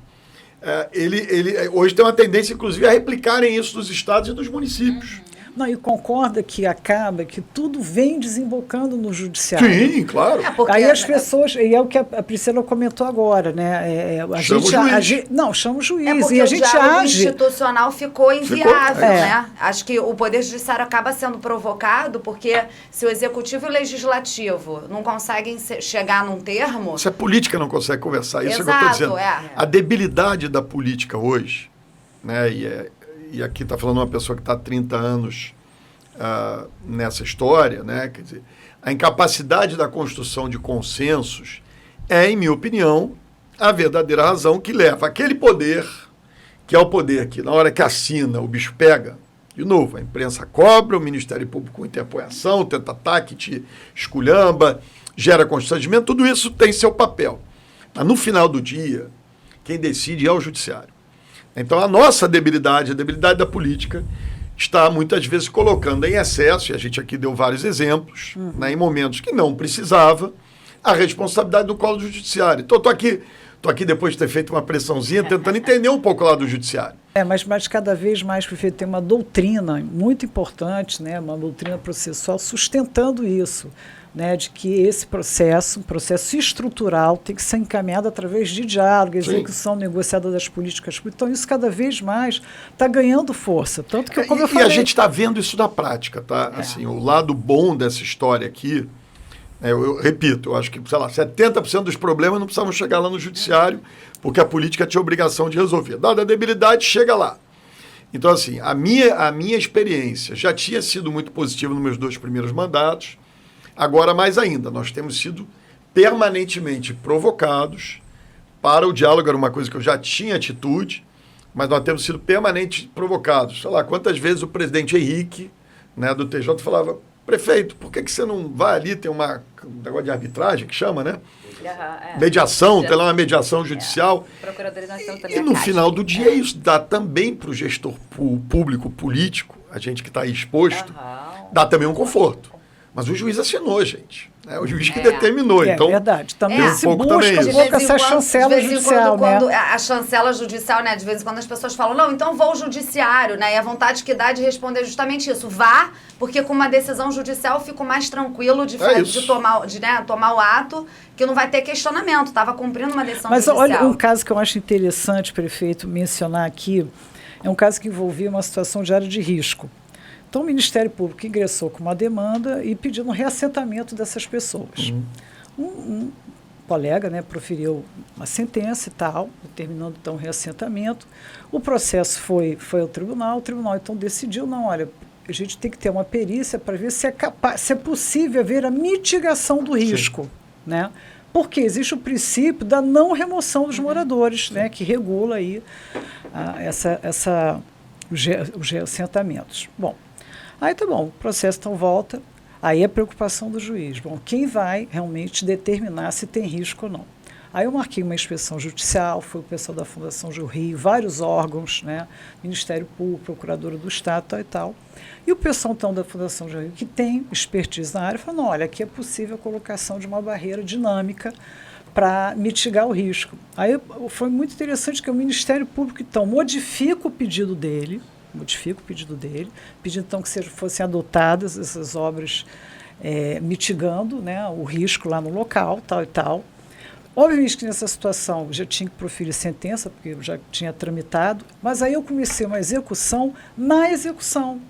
Ele hoje tem uma tendência, inclusive, a replicarem isso nos estados e nos municípios. Não, e concorda que acaba que tudo vem desembocando no judiciário. Sim, claro. Aí as pessoas, e é o que a Priscila comentou agora, né? Chama o juiz. E a gente age. O institucional ficou inviável, né? Acho que o Poder Judiciário acaba sendo provocado porque se o Executivo e o Legislativo não conseguem chegar num termo... Se a política não consegue conversar, isso é o que eu estou dizendo. A debilidade da política hoje, né? E aqui está falando uma pessoa que está há 30 anos nessa história, né? Quer dizer, a incapacidade da construção de consensos é, em minha opinião, a verdadeira razão que leva aquele poder, que é o poder que, na hora que assina, o bicho pega. De novo, a imprensa cobra, o Ministério Público interpõe ação, tenta ataque, te esculhamba, gera constrangimento, tudo isso tem seu papel. Mas, no final do dia, quem decide é o judiciário. Então, a nossa debilidade, a debilidade da política, está muitas vezes colocando em excesso, e a gente aqui deu vários exemplos, né, em momentos que não precisava, a responsabilidade no colo do judiciário. Então, estou aqui depois de ter feito uma pressãozinha, tentando entender um pouco lá do judiciário. Mas cada vez mais, prefeito, tem uma doutrina muito importante, né, uma doutrina processual sustentando isso, né, de que esse processo, um processo estrutural, tem que ser encaminhado através de diálogo, execução negociada das políticas públicas. Então, isso cada vez mais está ganhando força. Tanto que, como eu falei... E a gente está vendo isso na prática, tá? Assim, o lado bom dessa história aqui, Eu repito, eu acho que, sei lá, 70% dos problemas não precisavam chegar lá no judiciário, porque a política tinha obrigação de resolver. Dada a debilidade, chega lá. Então, assim, a minha experiência já tinha sido muito positiva nos meus 2 primeiros mandatos, agora mais ainda, nós temos sido permanentemente provocados para o diálogo, era uma coisa que eu já tinha atitude, mas nós temos sido permanentemente provocados. Sei lá, quantas vezes o presidente Henrique, né, do TJ, falava, prefeito, por que você não vai ali, tem um negócio de arbitragem que chama, né? Mediação, tem lá uma mediação judicial. E no final do dia isso dá também para o gestor público, político, a gente que está aí exposto, dá também um conforto. Mas o juiz assinou, gente. É o juiz que determinou. Então, verdade. Também um pouco também busca um pouco essa chancela judicial, né? A chancela judicial, né? De vez em quando as pessoas falam, não, então vou ao judiciário, né? E a vontade que dá de responder justamente isso. Vá, porque com uma decisão judicial eu fico mais tranquilo de tomar o ato, que não vai ter questionamento. Estava cumprindo uma decisão judicial. Mas olha, um caso que eu acho interessante, prefeito, mencionar aqui, é um caso que envolvia uma situação de área de risco. Então, o Ministério Público ingressou com uma demanda e pediu um reassentamento dessas pessoas. Um colega, né, proferiu uma sentença e tal, determinando então o reassentamento. O processo foi ao tribunal, o tribunal então decidiu, não, olha, a gente tem que ter uma perícia para ver se é possível haver a mitigação do risco, né? Porque existe o princípio da não remoção dos moradores, né, que regula aí os reassentamentos. Bom, aí tá bom, o processo então volta, aí a preocupação do juiz. Bom, quem vai realmente determinar se tem risco ou não? Aí eu marquei uma inspeção judicial, foi o pessoal da Fundação Gil Rio, vários órgãos, né, Ministério Público, Procuradora do Estado, tal e tal. E o pessoal então da Fundação Gil Rio, que tem expertise na área, falou, não, olha, aqui é possível a colocação de uma barreira dinâmica para mitigar o risco. Aí foi muito interessante que o Ministério Público então modifica o pedido dele, pedindo então que fossem adotadas essas obras mitigando, né, o risco lá no local, tal e tal. Obviamente que nessa situação já tinha que proferir sentença, porque eu já tinha tramitado, mas aí eu comecei uma execução na execução,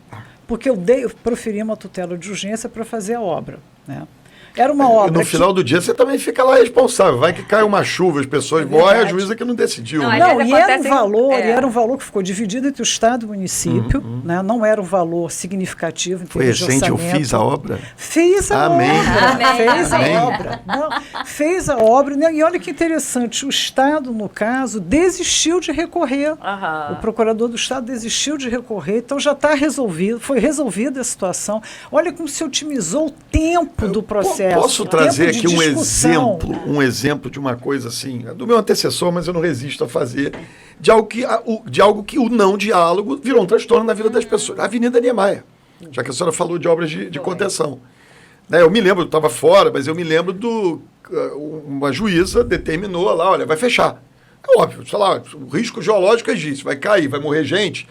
porque eu proferi uma tutela de urgência para fazer a obra, né? Era uma obra. No final do dia você também fica lá responsável. Vai que cai uma chuva, as pessoas morrem, a juíza que não decidiu. Não, e era um valor que ficou dividido entre o Estado e o município, né? Não era um valor significativo em termos de orçamento. Foi recente, eu fiz a obra? Fiz a obra. Fez a obra. Não, fez a obra. Né? E olha que interessante, o Estado, no caso, desistiu de recorrer. O procurador do Estado desistiu de recorrer, então já está resolvido, foi resolvida a situação. Olha como se otimizou o tempo do processo. Posso trazer aqui um exemplo de uma coisa assim, do meu antecessor, mas eu não resisto a fazer, de algo que o não diálogo virou um transtorno na vida das pessoas. A Avenida Niemeyer, já que a senhora falou de obras de contenção. Né, eu me lembro, eu estava fora, mas eu me lembro uma juíza determinou lá, olha, vai fechar. É óbvio, sei lá, o risco geológico existe, vai cair, vai morrer gente.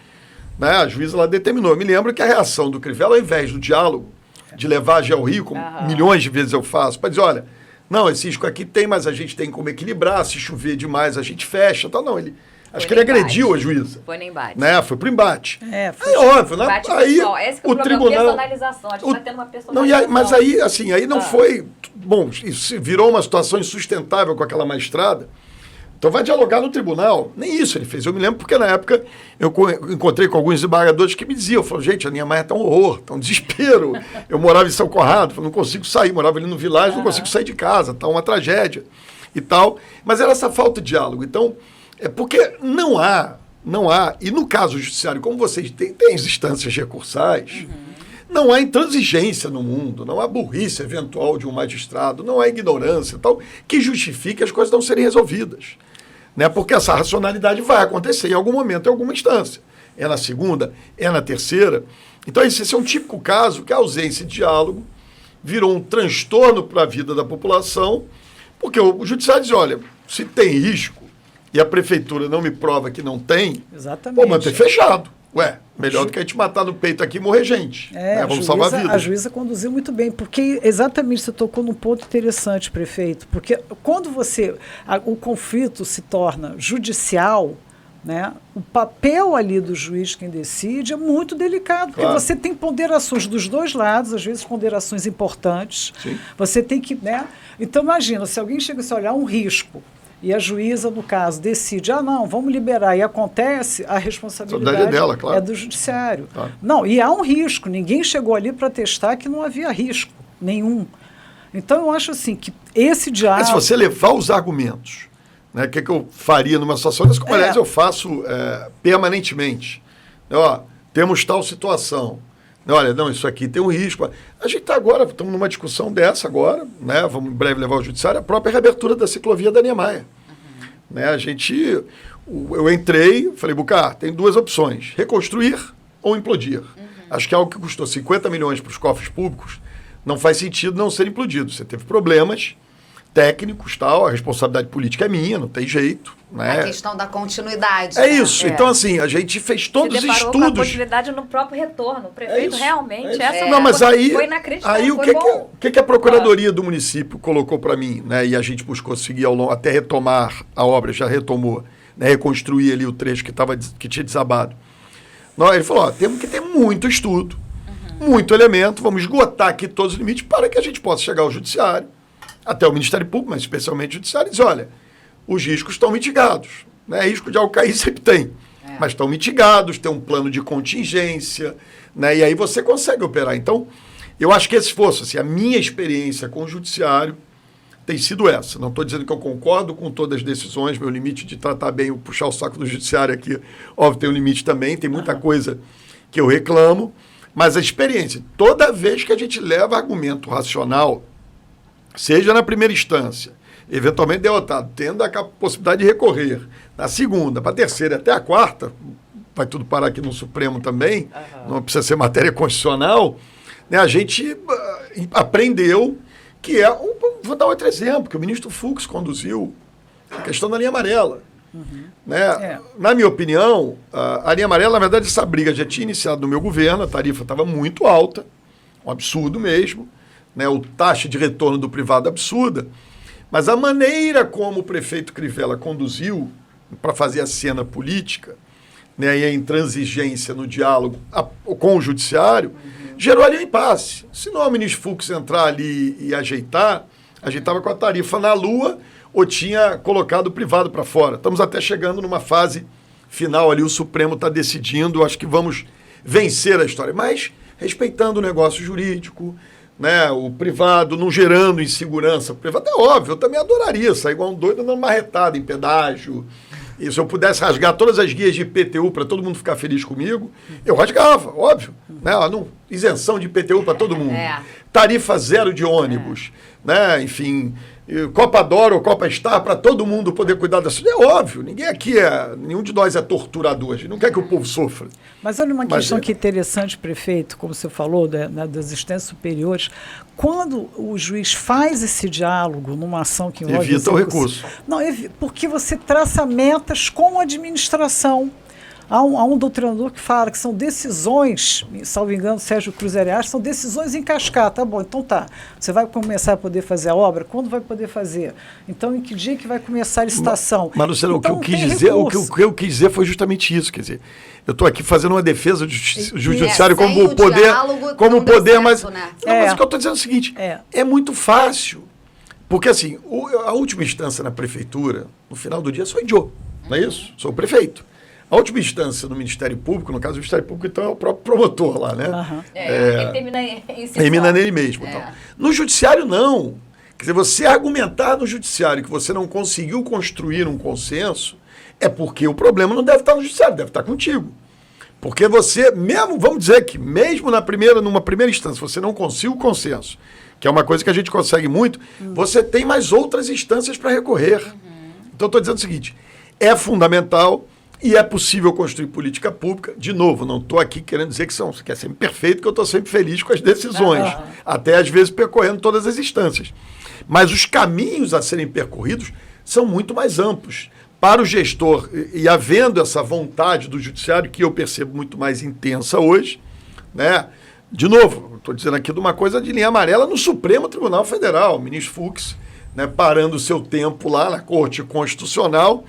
Né, a juíza lá determinou. Eu me lembro que a reação do Crivella, ao invés do diálogo, de levar a Gel Rio, como milhões de vezes eu faço, para dizer, olha, não, esse risco aqui tem, mas a gente tem como equilibrar, se chover demais a gente fecha, tal. Não, acho que ele agrediu a juíza. Foi no embate. Né? Foi pro embate. Foi óbvio, né? Aí o tribunal... Personalização, a gente está tendo uma personalização. Não, mas aí, assim, aí não foi... Bom, isso virou uma situação insustentável com aquela magistrada. Então vai dialogar no tribunal. Nem isso ele fez. Eu me lembro porque na época eu encontrei com alguns desembargadores que me diziam, eu falei, gente, a Niemeyer está um horror, está um desespero. Eu morava em São Conrado, não consigo sair, morava ali no Vilagem, não consigo sair de casa, está uma tragédia e tal. Mas era essa falta de diálogo. Então, porque não há, e no caso judiciário, como vocês têm as instâncias recursais, não há intransigência no mundo, não há burrice eventual de um magistrado, não há ignorância e tal, que justifique as coisas não serem resolvidas. Né? Porque essa racionalidade vai acontecer em algum momento, em alguma instância. É na segunda, é na terceira. Então, esse é um típico caso que a ausência de diálogo virou um transtorno para a vida da população, porque o judiciário diz, olha, se tem risco e a prefeitura não me prova que não tem, vou manter fechado. Ué, melhor do que a gente matar no peito aqui e morrer gente. Né? Vamos salvar a vida. A juíza conduziu muito bem, porque exatamente você tocou num ponto interessante, prefeito, porque quando o conflito se torna judicial, né? O papel ali do juiz, quem decide, é muito delicado, porque você tem ponderações dos dois lados, às vezes ponderações importantes. Sim. Você tem que, né? Então, imagina, se alguém chega a olhar um risco, e a juíza, no caso, decide, não, vamos liberar, e acontece, a responsabilidade dela, claro. é do judiciário. Claro. Não, e há um risco, ninguém chegou ali para testar que não havia risco nenhum. Então, eu acho assim, que esse diálogo... Mas se você levar os argumentos, né, o que eu faria numa situação dessa, como aliás eu faço permanentemente. Temos tal situação. Olha, não, isso aqui tem um risco. A gente está agora, estamos numa discussão dessa agora, né? Vamos em breve levar ao judiciário a própria reabertura da ciclovia da Niemeyer. Né? Eu entrei, falei, Bucar, tem duas opções, reconstruir ou implodir. Acho que algo que custou 50 milhões para os cofres públicos não faz sentido não ser implodido. Você teve problemas técnicos, tal, a responsabilidade política é minha, não tem jeito. Né? A questão da continuidade. É isso. Então, assim, a gente fez todos os estudos. Com a continuidade no próprio retorno. O prefeito realmente... Não, mas aí, foi inacreditável, aí foi o que a Procuradoria do município colocou para mim, né? E a gente buscou seguir ao longo, até retomar a obra, já retomou, né? Reconstruir ali o trecho que tinha desabado. Não, ele falou, temos que ter muito estudo, muito elemento, vamos esgotar aqui todos os limites para que a gente possa chegar ao judiciário, até o Ministério Público, mas especialmente o judiciário, e dizer, olha, os riscos estão mitigados. Né? Risco de algo cair sempre tem, mas estão mitigados, tem um plano de contingência, né? E aí você consegue operar. Então, eu acho que esse fosse, assim, a minha experiência com o judiciário tem sido essa. Não estou dizendo que eu concordo com todas as decisões, meu limite de tratar bem, puxar o saco do judiciário aqui, óbvio, tem um limite também, tem muita coisa que eu reclamo, mas a experiência, toda vez que a gente leva argumento racional, seja na primeira instância, eventualmente derrotado, tendo a possibilidade de recorrer na segunda, para a terceira até a quarta, vai tudo parar aqui no Supremo também, não precisa ser matéria constitucional, né, a gente aprendeu que vou dar outro exemplo, que o ministro Fux conduziu, a questão da linha amarela. Né? Na minha opinião, a linha amarela, na verdade, essa briga já tinha iniciado no meu governo, a tarifa estava muito alta, um absurdo mesmo, né? O taxa de retorno do privado absurda, mas a maneira como o prefeito Crivella conduziu para fazer a cena política, né, e a intransigência no diálogo com o judiciário, gerou ali um impasse. Se não o ministro Fux entrar ali e ajeitava com a tarifa na lua ou tinha colocado o privado para fora. Estamos até chegando numa fase final ali, o Supremo está decidindo, acho que vamos vencer a história, mas respeitando o negócio jurídico, né, o privado, não gerando insegurança. O privado é óbvio, eu também adoraria sair igual um doido dando marretada em pedágio. E se eu pudesse rasgar todas as guias de IPTU para todo mundo ficar feliz comigo, eu rasgava, óbvio. Né? Isenção de IPTU para todo mundo. Tarifa zero de ônibus. Né? Enfim, Copa Dora ou Copa Star para todo mundo poder cuidar da cidade. É óbvio, nenhum de nós é torturador, a gente não quer que o povo sofra. Mas olha uma questão que é interessante, prefeito, como você falou, das instâncias superiores, quando o juiz faz esse diálogo numa ação que envolve... Evita o recurso. Não, porque você traça metas com a administração. Há um doutrinador que fala que são decisões, salvo engano, Sérgio Cruz Arias, são decisões em cascata. Tá bom, então tá. Você vai começar a poder fazer a obra? Quando vai poder fazer? Então, em que dia que vai começar a licitação? Mas, Luciano, então, o que eu quis dizer foi justamente isso. Quer dizer, eu estou aqui fazendo uma defesa do judiciário como o poder, mas... Né? Não, mas o que eu estou dizendo é o seguinte, é muito fácil. Porque, assim, a última instância na prefeitura, no final do dia, sou eu, não é isso? Sou o prefeito. A última instância no Ministério Público, no caso do Ministério Público, então é o próprio promotor lá, né? Ele termina nele mesmo. Então. No Judiciário, não. Quer dizer, você argumentar no Judiciário que você não conseguiu construir um consenso é porque o problema não deve estar no Judiciário, deve estar contigo. Porque você, mesmo, vamos dizer que mesmo numa primeira instância, você não conseguiu o consenso, que é uma coisa que a gente consegue muito, você tem mais outras instâncias para recorrer. Então, estou dizendo o seguinte, é fundamental... E é possível construir política pública. De novo, não estou aqui querendo dizer que é sempre perfeito, que eu estou sempre feliz com as decisões. Até, às vezes, percorrendo todas as instâncias. Mas os caminhos a serem percorridos são muito mais amplos. Para o gestor, e havendo essa vontade do judiciário, que eu percebo muito mais intensa hoje, né? De novo, estou dizendo aqui de uma coisa de linha amarela no Supremo Tribunal Federal. O ministro Fux, né, parando o seu tempo lá na Corte Constitucional,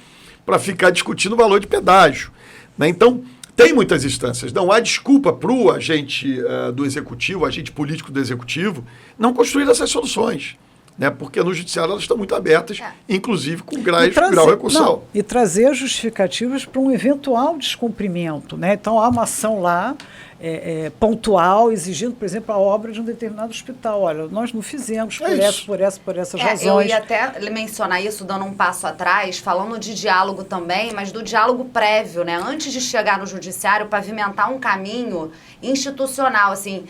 para ficar discutindo o valor de pedágio. Né? Então, tem muitas instâncias. Não há desculpa para o agente do executivo, o agente político do executivo, não construir essas soluções. Né? Porque no judiciário elas estão muito abertas, inclusive com grau recursal. E trazer justificativas para um eventual descumprimento. Né? Então, há uma ação lá pontual, exigindo, por exemplo, a obra de um determinado hospital. Olha, nós não fizemos por essas razões. Eu ia até mencionar isso, dando um passo atrás, falando de diálogo também, mas do diálogo prévio, né? Antes de chegar no judiciário, pavimentar um caminho institucional, assim.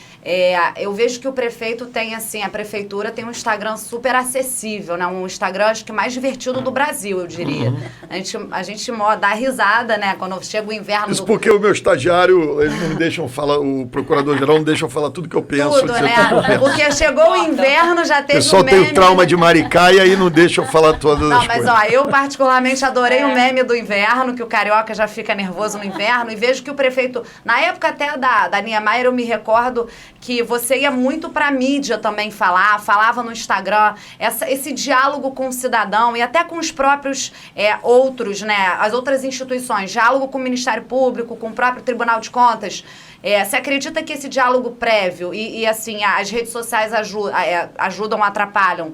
Eu vejo que o prefeito tem, assim, a prefeitura tem um Instagram super acessível, né? Um Instagram, acho que mais divertido do Brasil, eu diria. A gente dá risada, né? Quando chega o inverno... Isso porque o meu estagiário, eles não me deixam falar, o procurador-geral não deixa eu falar tudo que eu penso. Tudo, né? Porque chegou o inverno, já teve o pessoal tem o trauma de Maricá e aí não deixa eu falar todas as coisas. Não, mas eu particularmente adorei o meme do inverno, que o carioca já fica nervoso no inverno, e vejo que o prefeito, na época até da Niemeyer, eu me recordo que você ia muito pra mídia também falava no Instagram, esse diálogo com o cidadão e até com os próprios outros, né, as outras instituições, diálogo com o Ministério Público, com o próprio Tribunal de Contas. Você acredita que esse diálogo prévio e assim, as redes sociais ajudam, atrapalham,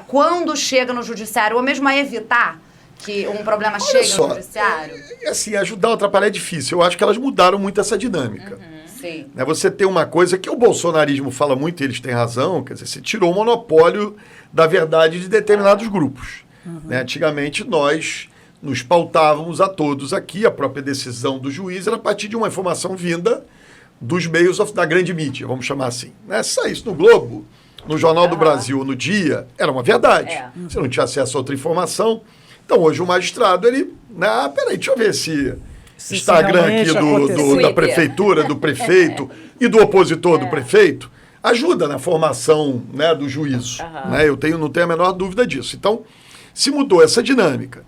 quando chega no judiciário, ou mesmo a evitar que um problema chegue no judiciário? Assim, ajudar ou atrapalhar é difícil. Eu acho que elas mudaram muito essa dinâmica. Sim. Você tem uma coisa que o bolsonarismo fala muito, e eles têm razão, quer dizer, você tirou o monopólio da verdade de determinados grupos. Né? Antigamente, nós nos pautávamos a todos aqui, a própria decisão do juiz era a partir de uma informação vinda dos meios da grande mídia, vamos chamar assim. Né? Se saísse no Globo, no Jornal do Brasil, no Dia, era uma verdade. Você não tinha acesso a outra informação. Então, hoje o magistrado, ele... peraí, deixa eu ver esse Instagram aqui da prefeitura, do prefeito e do opositor do prefeito, ajuda na formação, né, do juízo. Né? Eu não tenho a menor dúvida disso. Então, se mudou essa dinâmica.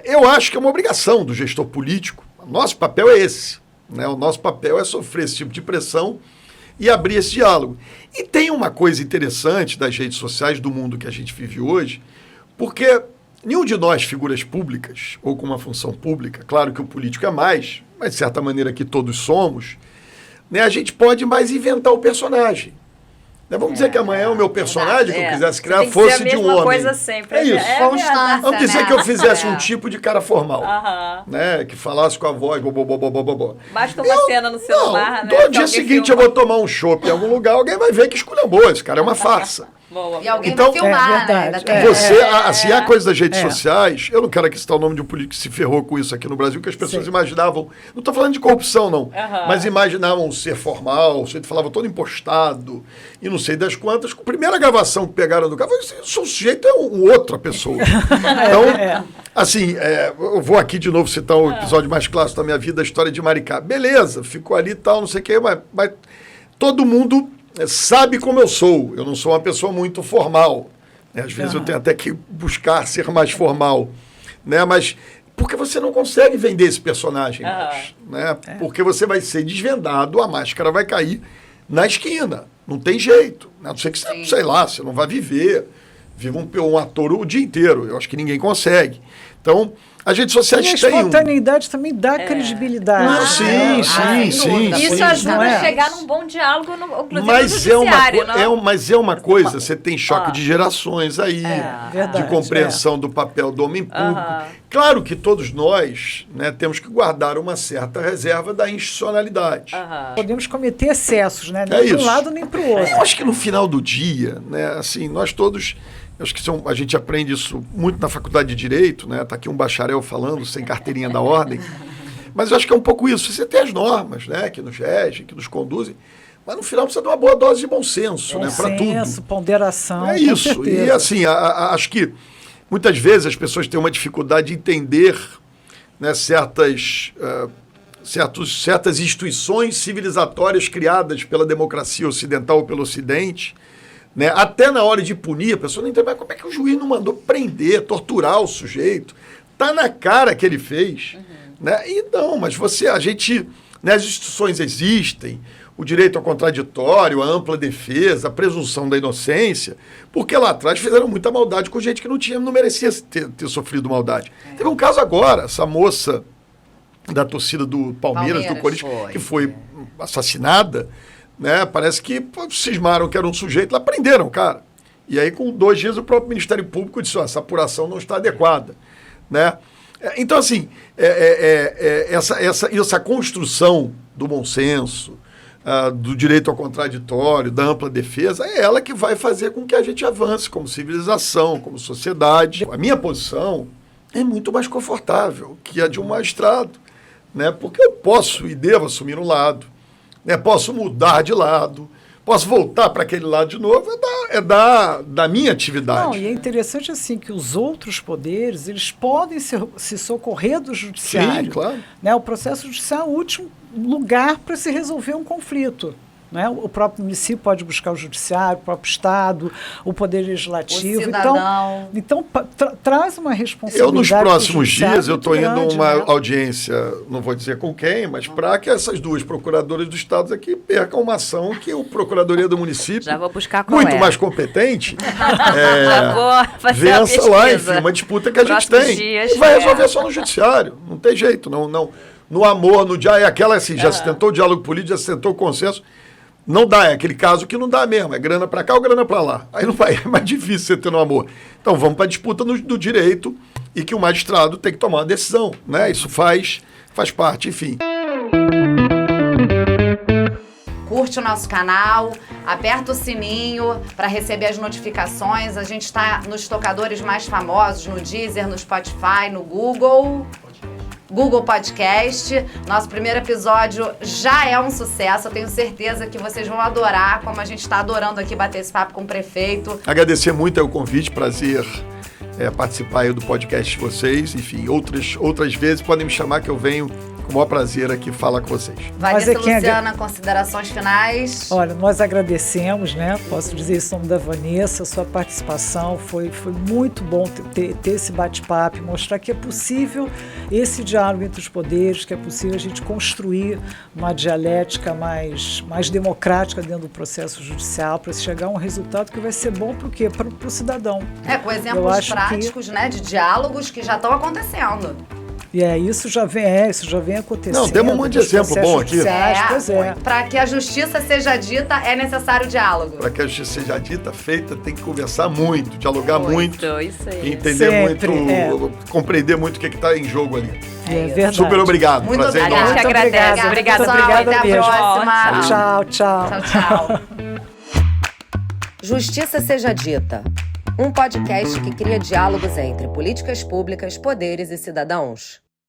Eu acho que é uma obrigação do gestor político. O nosso papel é esse. Né? O nosso papel é sofrer esse tipo de pressão e abrir esse diálogo. E tem uma coisa interessante das redes sociais, do mundo que a gente vive hoje, porque nenhum de nós, figuras públicas ou com uma função pública, claro que o político é mais, mas de certa maneira que todos somos, né, a gente pode mais inventar o personagem. Né? Vamos dizer que amanhã o meu personagem que eu quisesse criar fosse de um homem. Coisa sempre. É isso. Constância, vamos dizer que eu fizesse um tipo de cara formal. Né? Que falasse com a voz. Basta uma cena no celular. Né? No dia seguinte eu vou tomar um chopp em algum lugar, alguém vai ver que esculhambou. Esse cara é uma farsa. E alguém vai filmar, né? Assim, a coisa das redes sociais, eu não quero aqui citar o nome de um político que se ferrou com isso aqui no Brasil, que as pessoas imaginavam, não estou falando de corrupção, não, mas imaginavam ser formal, o sujeito falava todo impostado, e não sei das quantas. A primeira gravação que pegaram do cara, o sujeito é outra pessoa. Então, assim, eu vou aqui de novo citar o episódio mais clássico da minha vida, a história de Maricá. Beleza, ficou ali e tal, não sei o quê, mas todo mundo sabe como eu sou. Eu não sou uma pessoa muito formal. Né? Às vezes eu tenho até que buscar ser mais formal. Né? Mas porque você não consegue vender esse personagem mais. Né? Porque você vai ser desvendado, a máscara vai cair na esquina. Não tem jeito. A não ser que você, sei lá, você não vai viver. Viva um ator o dia inteiro. Eu acho que ninguém consegue. Então, as redes sociais têm... E a espontaneidade também dá credibilidade. Sim. Isso ajuda a chegar num bom diálogo, inclusive no judiciário. Mas é uma coisa, você tem choque de gerações aí, verdade, de compreensão do papel do homem público. Claro que todos nós, né, temos que guardar uma certa reserva da institucionalidade. Podemos cometer excessos, né? Nem para um lado nem para o outro. Eu acho que no final do dia, né, assim, nós todos... Acho que a gente aprende isso muito na faculdade de Direito, né? Está aqui um bacharel falando, sem carteirinha da ordem. Mas eu acho que é um pouco isso. Você tem as normas, né, que nos regem, que nos conduzem, mas no final precisa de uma boa dose de bom senso, né, para tudo. Ponderação. É isso. E assim, acho que muitas vezes as pessoas têm uma dificuldade de entender, né, certas instituições civilizatórias criadas pela democracia ocidental ou pelo Ocidente. Né? Até na hora de punir, a pessoa não entende, mas como é que o juiz não mandou prender, torturar o sujeito? Tá na cara que ele fez. Né? E não, mas a gente Né? As instituições existem, o direito ao contraditório, a ampla defesa, a presunção da inocência, porque lá atrás fizeram muita maldade com gente que não merecia ter sofrido maldade. Teve um caso agora, essa moça da torcida do Palmeiras do Corinthians, que foi assassinada, né? Parece que cismaram que era um sujeito, lá prenderam o cara. E aí, com 2 dias, o próprio Ministério Público disse, essa apuração não está adequada, né? Então, assim, essa construção do bom senso, do direito ao contraditório, da ampla defesa, é ela que vai fazer com que a gente avance como civilização, como sociedade. A minha posição é muito mais confortável que a de um magistrado, né? Porque eu posso e devo assumir um lado, né? Posso mudar de lado, posso voltar para aquele lado de novo, da minha atividade. Não, e é interessante assim que os outros poderes, eles podem se socorrer do judiciário. Sim, claro. Né? O processo judicial é o último lugar para se resolver um conflito. Né? O próprio município pode buscar o judiciário, o próprio Estado, o Poder Legislativo. O cidadão. Então traz uma responsabilidade. Eu, nos próximos dias, eu estou indo a uma né? audiência, não vou dizer com quem, mas para que essas 2 procuradoras do Estado aqui percam uma ação que o Procuradoria do Município, já vou buscar qual muito mais competente, já vou fazer vença lá, enfim, uma disputa que a gente tem. Dias, e vai resolver só no judiciário. Não tem jeito. Não, no amor, no diálogo, é aquela assim, já se tentou o diálogo político, já se tentou o consenso. Não dá, é aquele caso que não dá mesmo, é grana para cá ou grana para lá. Aí não vai, é mais difícil você ter no amor. Então vamos para a disputa do direito e que o magistrado tem que tomar uma decisão, né? Isso faz parte, enfim. Curte o nosso canal, aperta o sininho para receber as notificações. A gente está nos tocadores mais famosos, no Deezer, no Spotify, no Google Podcast. Nosso primeiro episódio já é um sucesso. Eu tenho certeza que vocês vão adorar, como a gente está adorando aqui bater esse papo com o prefeito. Agradecer muito o convite, prazer participar aí do podcast de vocês. Enfim, outras vezes podem me chamar que eu venho com o maior prazer aqui falar com vocês. Vanessa e Luciana, considerações finais? Olha, nós agradecemos, né? Posso dizer isso em nome da Vanessa, a sua participação foi muito bom ter esse bate-papo, mostrar que é possível esse diálogo entre os poderes, que é possível a gente construir uma dialética mais democrática dentro do processo judicial para chegar a um resultado que vai ser bom para o quê? Para o cidadão. Com exemplos práticos, né, de diálogos que já estão acontecendo. E isso já vem acontecendo. Não, temos um monte de exemplo bom aqui. Para que a justiça seja dita, é necessário diálogo. Para que a justiça seja dita, feita, tem que conversar muito, dialogar muito, isso aí. entender muito, compreender muito o que está em jogo ali. É verdade. Super obrigado. Muito prazer obrigada. Muito obrigada. Obrigada, obrigada até a próxima. Tchau. Justiça Seja Dita. Um podcast que cria diálogos entre políticas públicas, poderes e cidadãos.